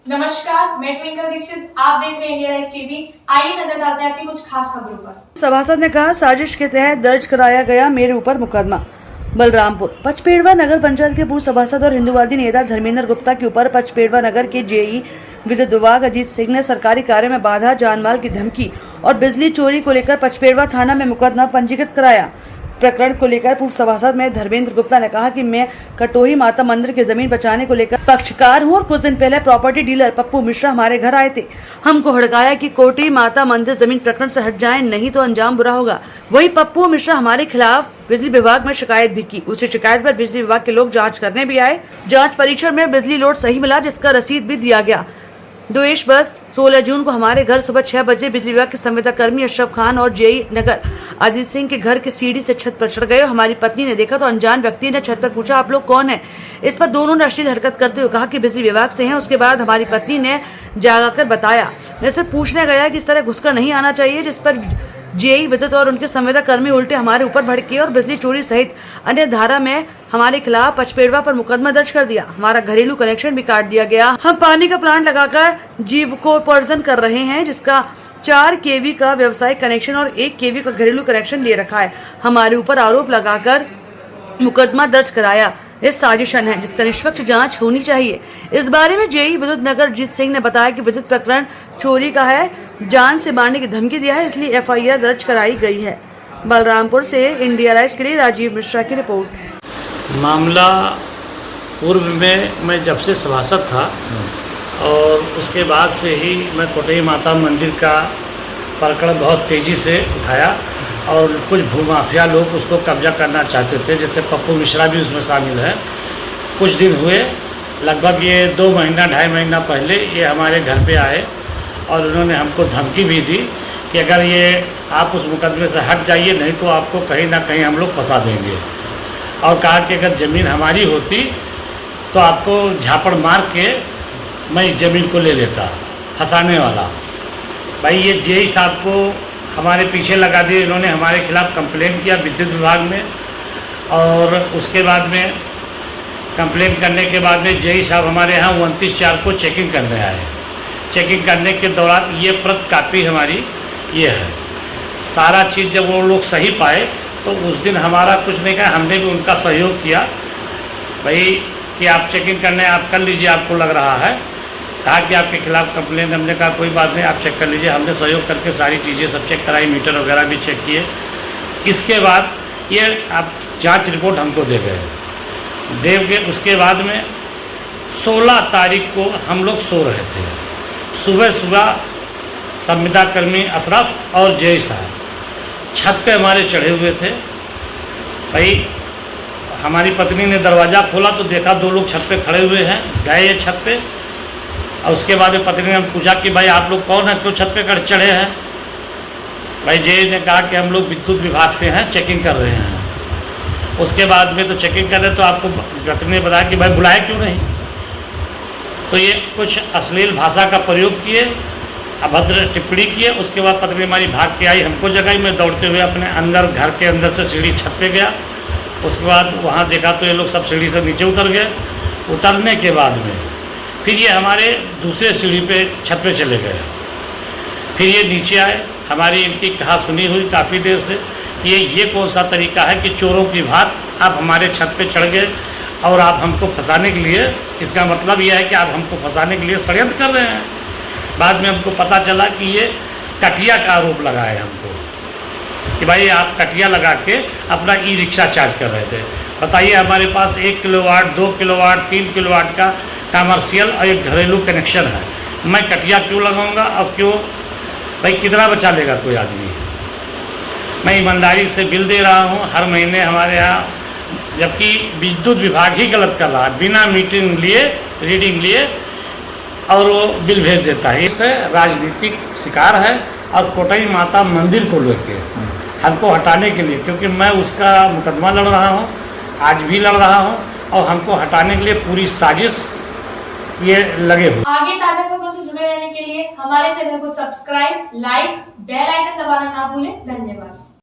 नमस्कार, मैं ट्विंकल दीक्षित, आप देख रहे हैं इंडिया राइज टीवी। आइए नजर डालते हैं आज की कुछ खास खबरों पर। सभासद ने कहा, साजिश के तहत दर्ज कराया गया मेरे ऊपर मुकदमा। बलरामपुर पचपेड़वा नगर पंचायत के पूर्व सभासद और हिंदूवादी नेता धर्मेंद्र गुप्ता के ऊपर पचपेड़वा नगर के जेई विद्युत विभाग अजीत सिंह ने सरकारी कार्य में बाधा, जानमाल की धमकी और बिजली चोरी को लेकर पचपेड़वा थाना में मुकदमा पंजीकृत कराया। प्रकरण को लेकर पूर्व सभासद में धर्मेंद्र गुप्ता ने कहा कि मैं कटोही माता मंदिर की जमीन बचाने को लेकर पक्षकार हूँ और कुछ दिन पहले प्रॉपर्टी डीलर पप्पू मिश्रा हमारे घर आए थे। हमको हड़काया कि कोटी माता मंदिर जमीन प्रकरण से हट जाएं, नहीं तो अंजाम बुरा होगा। वही पप्पू मिश्रा हमारे खिलाफ बिजली विभाग में शिकायत भी की। उसी शिकायत पर बिजली विभाग के लोग जाँच करने भी आए। जाँच परीक्षण में बिजली लोड सही मिला, जिसका रसीद भी दिया गया। द्वेष बस 16 जून को हमारे घर सुबह 6 बजे बिजली विभाग के संविदा कर्मी अशरफ खान और जेई नगर अजीत सिंह के घर के सीढ़ी से छत पर चढ़ गए। हमारी पत्नी ने देखा तो अनजान व्यक्ति ने छत पर पूछा, आप लोग कौन हैं? इस पर दोनों ने अश्लील हरकत करते हुए कहा कि बिजली विभाग से हैं। उसके बाद हमारी पत्नी ने जाकर बताया। मैं सिर्फ पूछने गया कि इस तरह घुसकर नहीं आना चाहिए, जिस पर जेई विद्युत और उनके संविदा कर्मी उल्टे हमारे ऊपर भड़के और बिजली चोरी सहित अन्य धारा में हमारे खिलाफ पचपेड़वा पर मुकदमा दर्ज कर दिया। हमारा घरेलू कनेक्शन भी काट दिया गया। हम पानी का प्लांट लगाकर जीविकोपार्जन कर रहे हैं, जिसका 4 केवी का व्यवसायिक कनेक्शन और 1 केवी का घरेलू कनेक्शन ले रखा है। हमारे ऊपर आरोप लगाकर मुकदमा दर्ज कराया। इस साजिशन है जिसका निष्पक्ष जांच होनी चाहिए। इस बारे में जेई विद्युत नगर अजीत सिंह ने बताया कि विद्युत प्रकरण चोरी का है, जान से मारने की धमकी दिया है, इसलिए एफआईआर दर्ज कराई गई है। बलरामपुर से इंडिया राइज के लिए राजीव मिश्रा की रिपोर्ट। मामला पूर्व में मैं जब से सभासद था और उसके बाद से ही मैं कोटही माता मंदिर का प्रकरण बहुत तेज़ी से उठाया और कुछ भूमाफिया लोग उसको कब्जा करना चाहते थे, जैसे पप्पू मिश्रा भी उसमें शामिल है। कुछ दिन हुए, लगभग ये 2 महीना 2.5 महीना पहले ये हमारे घर पे आए और उन्होंने हमको धमकी भी दी कि अगर ये आप उस मुकदमे से हट जाइए, नहीं तो आपको कहीं ना कहीं हम लोग फंसा देंगे। और कहा कि अगर ज़मीन हमारी होती तो आपको झापड़ मार के मैं ज़मीन को ले लेता, फंसाने वाला। भाई ये जेई साहब को हमारे पीछे लगा दिए। इन्होंने हमारे खिलाफ कंप्लेंट किया विद्युत विभाग में और उसके बाद में कंप्लेंट करने के बाद में जेई साहब हमारे यहाँ 29/4 को चेकिंग करने आए। चेकिंग करने के दौरान ये प्रत कापी हमारी ये है। सारा चीज़ जब वो लोग सही पाए तो उस दिन हमारा कुछ नहीं कहा, हमने भी उनका सहयोग किया। भाई कि आप चेकिंग करने आप कर लीजिए, आपको लग रहा है, कहा कि आपके खिलाफ कंप्लेंट। हमने कहा कोई बात नहीं, आप चेक कर लीजिए। हमने सहयोग करके सारी चीज़ें सब चेक कराई, मीटर वगैरह भी चेक किए। इसके बाद ये आप जांच रिपोर्ट हमको दे गए। दे के उसके बाद में 16 तारीख को हम लोग सो रहे थे। सुबह संविदा कर्मी अशरफ और जय साहब छत पे हमारे चढ़े हुए थे। भाई हमारी पत्नी ने दरवाज़ा खोला तो देखा 2 लोग छत पे खड़े हुए हैं। गए ये छत पे और उसके बाद पत्नी ने पूछा कि भाई आप लोग कौन हैं, क्यों छत पे चढ़े हैं? भाई जय ने कहा कि हम लोग विद्युत विभाग से हैं, चेकिंग कर रहे हैं। उसके बाद में तो चेकिंग कर रहे तो आपको पत्नी ने बताया कि भाई बुलाए क्यों नहीं। तो ये कुछ अश्लील भाषा का प्रयोग किए, अभद्र टिप्पणी किए। उसके बाद पत्नी हमारी भाग के आई, हमको जगाई। मैं दौड़ते हुए अपने अंदर घर के अंदर से सीढ़ी छत पे गया। उसके बाद वहाँ देखा तो ये लोग सब सीढ़ी से नीचे उतर गए। उतरने के बाद में फिर ये हमारे दूसरे सीढ़ी पे छत पे चले गए। फिर ये नीचे आए। हमारी इनकी कहा सुनी हुई काफ़ी देर से कि ये कौन सा तरीका है कि चोरों की भात आप हमारे छत पे चढ़ गए और आप हमको फंसाने के लिए, इसका मतलब यह है कि आप हमको फंसाने के लिए षड्यंत्र कर रहे हैं। बाद में हमको पता चला कि ये कटिया का आरोप लगा है हमको कि भाई आप कटिया लगा के अपना ई-रिक्शा चार्ज कर रहे थे। बताइए, हमारे पास 1 किलोवाट, 2 किलोवाट, 3 किलोवाट का कमर्शियल और एक घरेलू कनेक्शन है। मैं कटिया क्यों लगाऊंगा? अब क्यों भाई, कितना बचा लेगा कोई आदमी? मैं ईमानदारी से बिल दे रहा हूँ हर महीने हमारे यहाँ, जबकि विद्युत विभाग ही गलत कर रहा है, बिना मीटिंग लिए, रीडिंग लिए और वो बिल भेज देता है। इससे राजनीतिक शिकार है और कोटही माता मंदिर को लेके हमको हटाने के लिए, क्योंकि मैं उसका मुकदमा लड़ रहा हूँ, आज भी लड़ रहा हूँ और हमको हटाने के लिए पूरी साजिश ये लगे हुए। आगे ताजा खबरों से जुड़े रहने के लिए हमारे चैनल को सब्सक्राइब, लाइक, बेल आइकन दबाना ना भूलें। धन्यवाद।